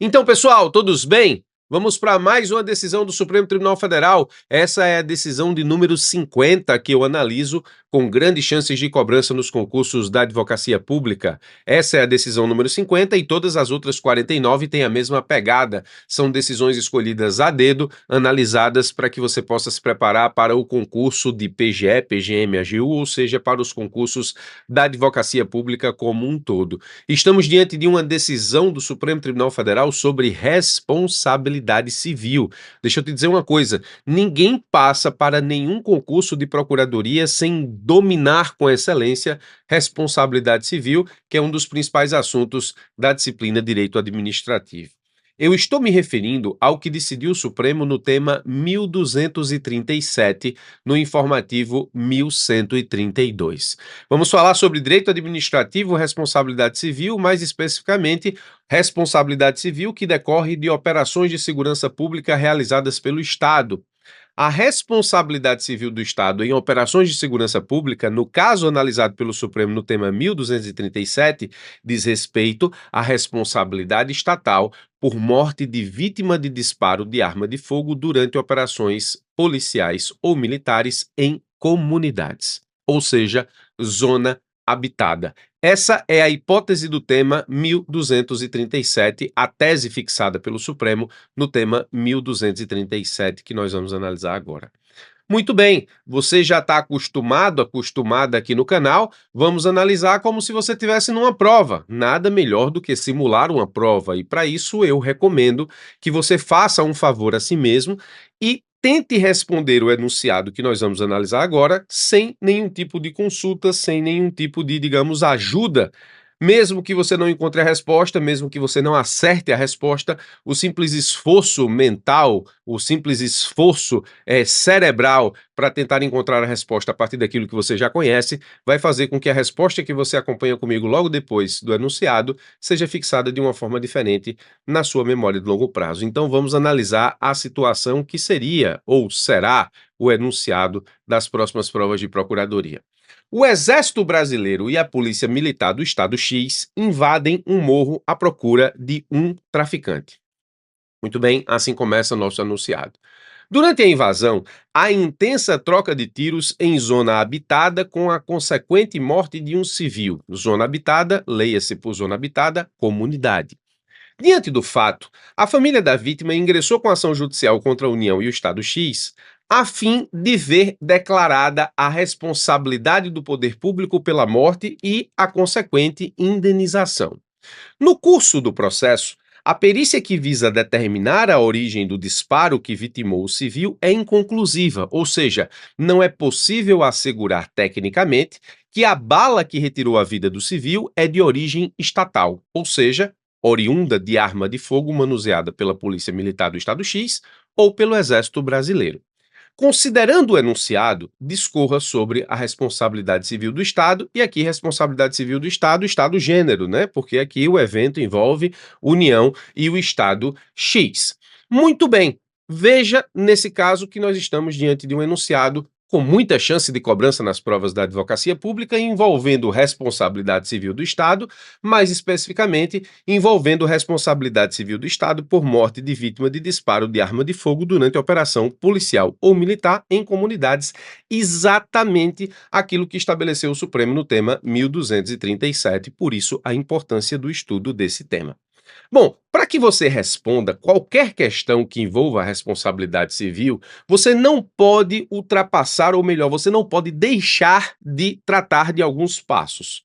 Então, pessoal, todos bem? Vamos para mais uma decisão do Supremo Tribunal Federal. Essa é a decisão de número 50 que eu analiso com grandes chances de cobrança nos concursos da advocacia pública. Essa é a decisão número 50 e todas as outras 49 têm a mesma pegada. São decisões escolhidas a dedo, analisadas para que você possa se preparar para o concurso de PGE, PGM, AGU, ou seja, para os concursos da advocacia pública como um todo. Estamos diante de uma decisão do Supremo Tribunal Federal sobre responsabilidade civil. Deixa eu te dizer uma coisa: ninguém passa para nenhum concurso de procuradoria sem dominar com excelência responsabilidade civil, que é um dos principais assuntos da disciplina Direito Administrativo. Eu estou me referindo ao que decidiu o Supremo no tema 1237, no informativo 1132. Vamos falar sobre direito administrativo, responsabilidade civil, mais especificamente, responsabilidade civil que decorre de operações de segurança pública realizadas pelo Estado. A responsabilidade civil do Estado em operações de segurança pública, no caso analisado pelo Supremo no tema 1237, diz respeito à responsabilidade estatal por morte de vítima de disparo de arma de fogo durante operações policiais ou militares em comunidades, ou seja, zona habitada. Essa é a hipótese do tema 1237, a tese fixada pelo Supremo no tema 1237, que nós vamos analisar agora. Muito bem, você já está acostumada aqui no canal, vamos analisar como se você estivesse numa prova. Nada melhor do que simular uma prova, e para isso eu recomendo que você faça um favor a si mesmo e tente responder o enunciado que nós vamos analisar agora sem nenhum tipo de consulta, sem nenhum tipo de, digamos, ajuda. Mesmo que você não encontre a resposta, mesmo que você não acerte a resposta, o simples esforço mental, o simples esforço cerebral para tentar encontrar a resposta a partir daquilo que você já conhece, vai fazer com que a resposta que você acompanha comigo logo depois do enunciado seja fixada de uma forma diferente na sua memória de longo prazo. Então vamos analisar a situação que seria ou será o enunciado das próximas provas de procuradoria. O Exército Brasileiro e a Polícia Militar do Estado X invadem um morro à procura de um traficante. Muito bem, assim começa nosso anunciado. Durante a invasão, há intensa troca de tiros em zona habitada com a consequente morte de um civil. Zona habitada, leia-se por zona habitada, comunidade. Diante do fato, a família da vítima ingressou com ação judicial contra a União e o Estado X, a fim de ver declarada a responsabilidade do poder público pela morte e a consequente indenização. No curso do processo, a perícia que visa determinar a origem do disparo que vitimou o civil é inconclusiva, ou seja, não é possível assegurar tecnicamente que a bala que retirou a vida do civil é de origem estatal, ou seja, oriunda de arma de fogo manuseada pela Polícia Militar do Estado X ou pelo Exército Brasileiro. Considerando o enunciado, discorra sobre a responsabilidade civil do Estado, e aqui responsabilidade civil do Estado, Estado gênero, né? Porque aqui o evento envolve União e o Estado X. Muito bem, veja nesse caso que nós estamos diante de um enunciado com muita chance de cobrança nas provas da advocacia pública, envolvendo responsabilidade civil do Estado, mais especificamente envolvendo responsabilidade civil do Estado por morte de vítima de disparo de arma de fogo durante operação policial ou militar em comunidades, exatamente aquilo que estabeleceu o Supremo no tema 1237, por isso a importância do estudo desse tema. Bom, para que você responda qualquer questão que envolva a responsabilidade civil, você não pode ultrapassar, ou melhor, você não pode deixar de tratar de alguns passos.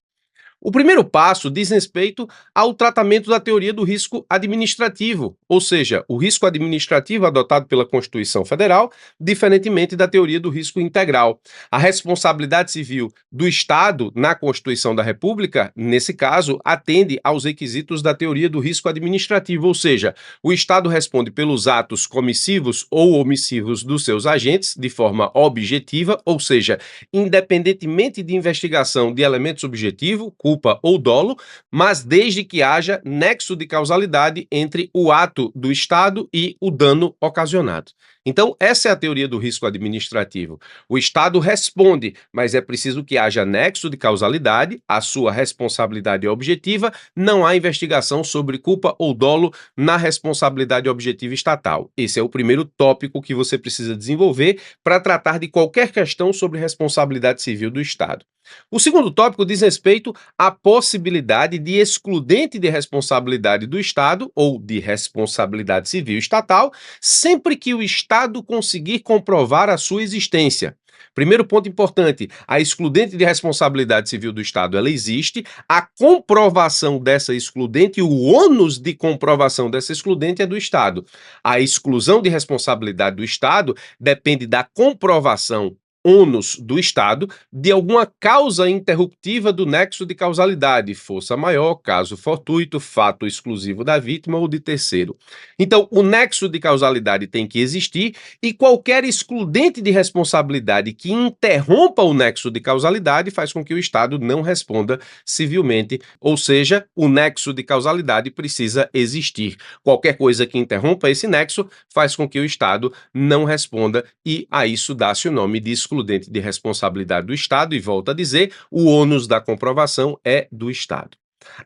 O primeiro passo diz respeito ao tratamento da teoria do risco administrativo, ou seja, o risco administrativo adotado pela Constituição Federal, diferentemente da teoria do risco integral. A responsabilidade civil do Estado na Constituição da República, nesse caso, atende aos requisitos da teoria do risco administrativo, ou seja, o Estado responde pelos atos comissivos ou omissivos dos seus agentes de forma objetiva, ou seja, independentemente de investigação de elemento subjetivo, culpa ou dolo, mas desde que haja nexo de causalidade entre o ato do Estado e o dano ocasionado. Então, essa é a teoria do risco administrativo. O Estado responde, mas é preciso que haja nexo de causalidade, a sua responsabilidade é objetiva, não há investigação sobre culpa ou dolo na responsabilidade objetiva estatal. Esse é o primeiro tópico que você precisa desenvolver para tratar de qualquer questão sobre responsabilidade civil do Estado. O segundo tópico diz respeito à possibilidade de excludente de responsabilidade do Estado ou de responsabilidade civil estatal, sempre que o Estado conseguir comprovar a sua existência. Primeiro ponto importante, a excludente de responsabilidade civil do Estado, ela existe, a comprovação dessa excludente, o ônus de comprovação dessa excludente é do Estado. A exclusão de responsabilidade do Estado depende da comprovação ônus do Estado de alguma causa interruptiva do nexo de causalidade, força maior, caso fortuito, fato exclusivo da vítima ou de terceiro. Então, o nexo de causalidade tem que existir e qualquer excludente de responsabilidade que interrompa o nexo de causalidade faz com que o Estado não responda civilmente, ou seja, o nexo de causalidade precisa existir. Qualquer coisa que interrompa esse nexo faz com que o Estado não responda e a isso dá-se o nome de excludente de responsabilidade do Estado e, volto a dizer, o ônus da comprovação é do Estado.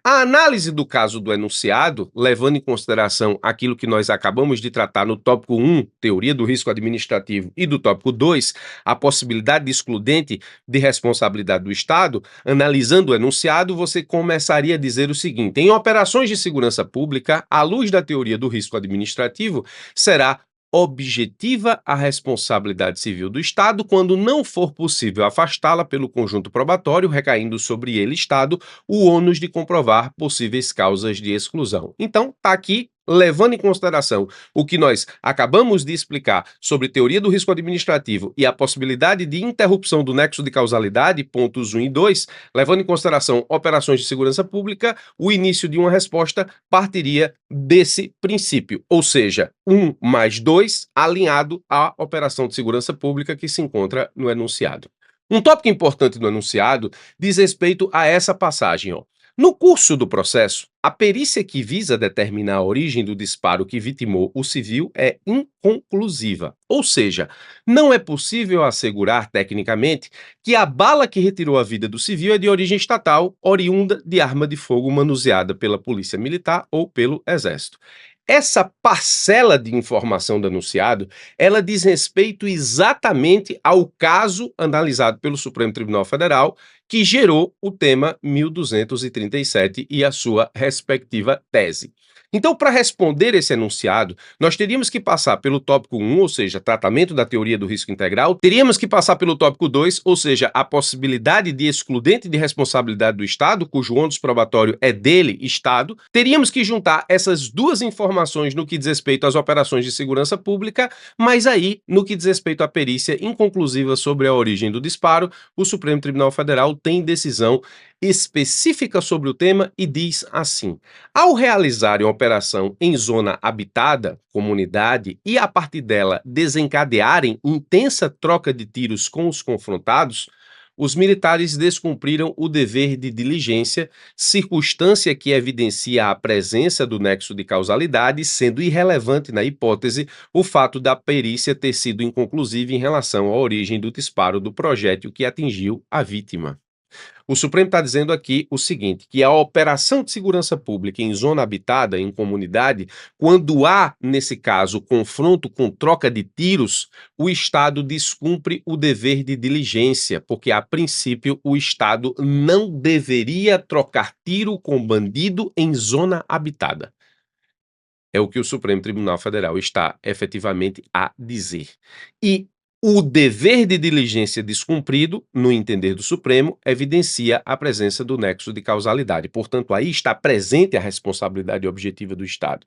A análise do caso do enunciado, levando em consideração aquilo que nós acabamos de tratar no tópico 1, teoria do risco administrativo, e do tópico 2, a possibilidade de excludente de responsabilidade do Estado, analisando o enunciado, você começaria a dizer o seguinte: em operações de segurança pública, à luz da teoria do risco administrativo, será objetiva a responsabilidade civil do Estado quando não for possível afastá-la pelo conjunto probatório, recaindo sobre ele, Estado, o ônus de comprovar possíveis causas de exclusão. Então, está aqui, levando em consideração o que nós acabamos de explicar sobre teoria do risco administrativo e a possibilidade de interrupção do nexo de causalidade, pontos 1 e 2, levando em consideração operações de segurança pública, o início de uma resposta partiria desse princípio, ou seja, 1 mais 2 alinhado à operação de segurança pública que se encontra no enunciado. Um tópico importante do enunciado diz respeito a essa passagem, ó. No curso do processo, a perícia que visa determinar a origem do disparo que vitimou o civil é inconclusiva, ou seja, não é possível assegurar tecnicamente que a bala que retirou a vida do civil é de origem estatal, oriunda de arma de fogo manuseada pela Polícia Militar ou pelo Exército. Essa parcela de informação do enunciado, ela diz respeito exatamente ao caso analisado pelo Supremo Tribunal Federal, que gerou o tema 1237 e a sua respectiva tese. Então, para responder esse enunciado, nós teríamos que passar pelo tópico 1, ou seja, tratamento da teoria do risco integral, teríamos que passar pelo tópico 2, ou seja, a possibilidade de excludente de responsabilidade do Estado, cujo ônus probatório é dele, Estado. Teríamos que juntar essas duas informações no que diz respeito às operações de segurança pública, mas aí, no que diz respeito à perícia inconclusiva sobre a origem do disparo, o Supremo Tribunal Federal tem decisão específica sobre o tema e diz assim: ao realizarem operação em zona habitada, comunidade, e a partir dela desencadearem intensa troca de tiros com os confrontados, os militares descumpriram o dever de diligência, circunstância que evidencia a presença do nexo de causalidade, sendo irrelevante na hipótese o fato da perícia ter sido inconclusiva em relação à origem do disparo do projétil que atingiu a vítima. O Supremo está dizendo aqui o seguinte, que a operação de segurança pública em zona habitada, em comunidade, quando há, nesse caso, confronto com troca de tiros, o Estado descumpre o dever de diligência, porque, a princípio, o Estado não deveria trocar tiro com bandido em zona habitada. É o que o Supremo Tribunal Federal está efetivamente a dizer. E o dever de diligência descumprido, no entender do Supremo, evidencia a presença do nexo de causalidade. Portanto, aí está presente a responsabilidade objetiva do Estado.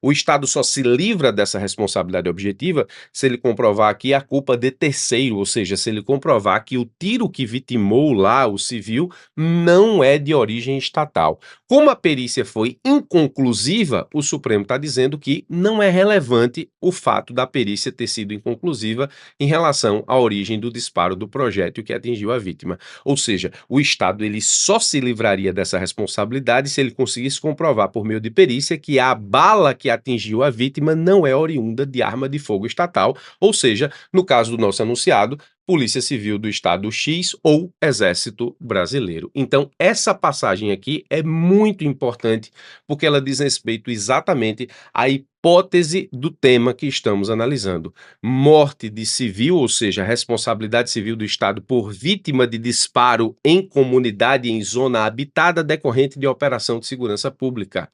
O Estado só se livra dessa responsabilidade objetiva se ele comprovar aqui a culpa de terceiro, ou seja, se ele comprovar que o tiro que vitimou lá o civil não é de origem estatal. Como a perícia foi inconclusiva, o Supremo está dizendo que não é relevante o fato da perícia ter sido inconclusiva em relação à origem do disparo do projétil que atingiu a vítima. Ou seja, o Estado ele só se livraria dessa responsabilidade se ele conseguisse comprovar por meio de perícia que a bala que atingiu a vítima não é oriunda de arma de fogo estatal, ou seja, no caso do nosso anunciado, Polícia Civil do Estado X ou Exército Brasileiro. Então, essa passagem aqui é muito importante porque ela diz respeito exatamente à hipótese do tema que estamos analisando. Morte de civil, ou seja, responsabilidade civil do Estado por vítima de disparo em comunidade em zona habitada decorrente de operação de segurança pública.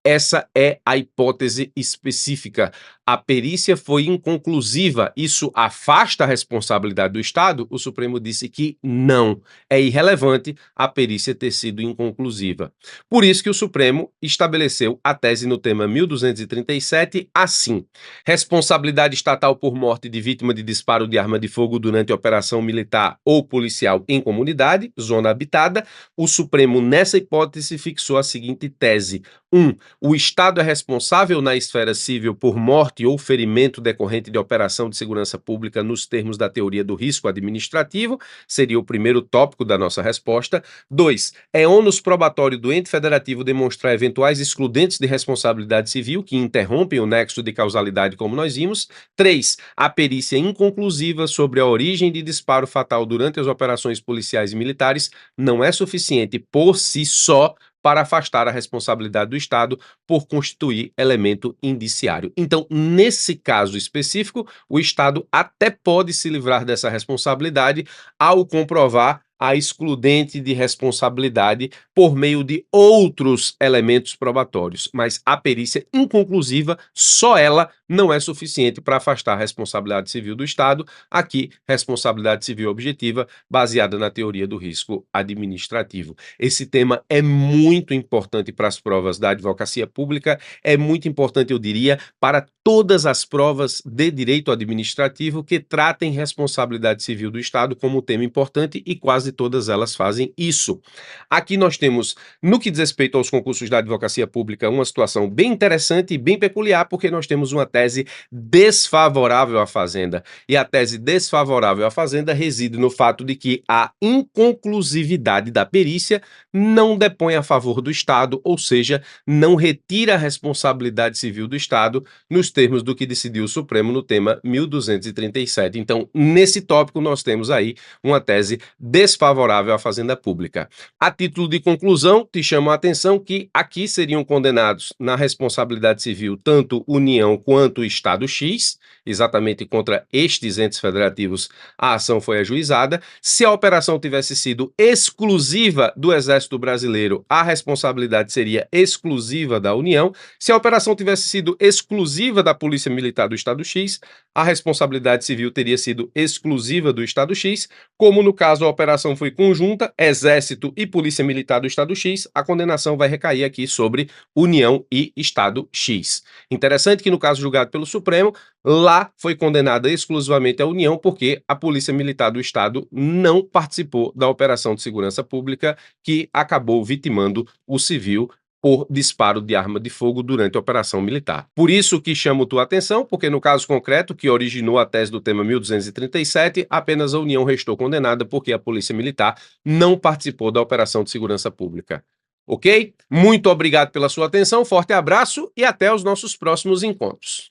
Essa é a hipótese específica. A perícia foi inconclusiva. Isso afasta a responsabilidade do Estado? O Supremo disse que não. É irrelevante a perícia ter sido inconclusiva. Por isso que o Supremo estabeleceu a tese no tema 1237 assim: responsabilidade estatal por morte de vítima de disparo de arma de fogo durante operação militar ou policial em comunidade, zona habitada. O Supremo, nessa hipótese, fixou a seguinte tese: 1. O Estado é responsável na esfera civil por morte ou ferimento decorrente de operação de segurança pública nos termos da teoria do risco administrativo, seria o primeiro tópico da nossa resposta. 2. É ônus probatório do ente federativo demonstrar eventuais excludentes de responsabilidade civil que interrompem o nexo de causalidade, como nós vimos. 3. A perícia inconclusiva sobre a origem de disparo fatal durante as operações policiais e militares não é suficiente por si só para afastar a responsabilidade do Estado por constituir elemento indiciário. Então, nesse caso específico, o Estado até pode se livrar dessa responsabilidade ao comprovar a excludente de responsabilidade por meio de outros elementos probatórios, mas a perícia inconclusiva, só ela não é suficiente para afastar a responsabilidade civil do Estado. Aqui, responsabilidade civil objetiva, baseada na teoria do risco administrativo. Esse tema é muito importante para as provas da advocacia pública, é muito importante, eu diria, para todas as provas de direito administrativo que tratem responsabilidade civil do Estado como um tema importante, e quase todas elas fazem isso. Aqui nós temos, no que diz respeito aos concursos da advocacia pública, uma situação bem interessante e bem peculiar, porque nós temos uma tese desfavorável à Fazenda. E a tese desfavorável à Fazenda reside no fato de que a inconclusividade da perícia não depõe a favor do Estado, ou seja, não retira a responsabilidade civil do Estado nos termos do que decidiu o Supremo no tema 1237. Então, nesse tópico, nós temos aí uma tese desfavorável à Fazenda Pública. A título de conclusão, te chamo a atenção que aqui seriam condenados na responsabilidade civil tanto União quanto Estado X, exatamente contra estes entes federativos a ação foi ajuizada. Se a operação tivesse sido exclusiva do Exército Brasileiro, a responsabilidade seria exclusiva da União. Se a operação tivesse sido exclusiva da Polícia Militar do Estado X, a responsabilidade civil teria sido exclusiva do Estado X. Como no caso a operação foi conjunta, Exército e Polícia Militar do Estado X, a condenação vai recair aqui sobre União e Estado X. Interessante que no caso julgado pelo Supremo, lá foi condenada exclusivamente a União, porque a Polícia Militar do Estado não participou da operação de segurança pública que acabou vitimando o civil por disparo de arma de fogo durante a operação militar. Por isso que chamo tua atenção, porque no caso concreto que originou a tese do tema 1237, apenas a União restou condenada porque a Polícia Militar não participou da operação de segurança pública. Ok? Muito obrigado pela sua atenção, forte abraço e até os nossos próximos encontros.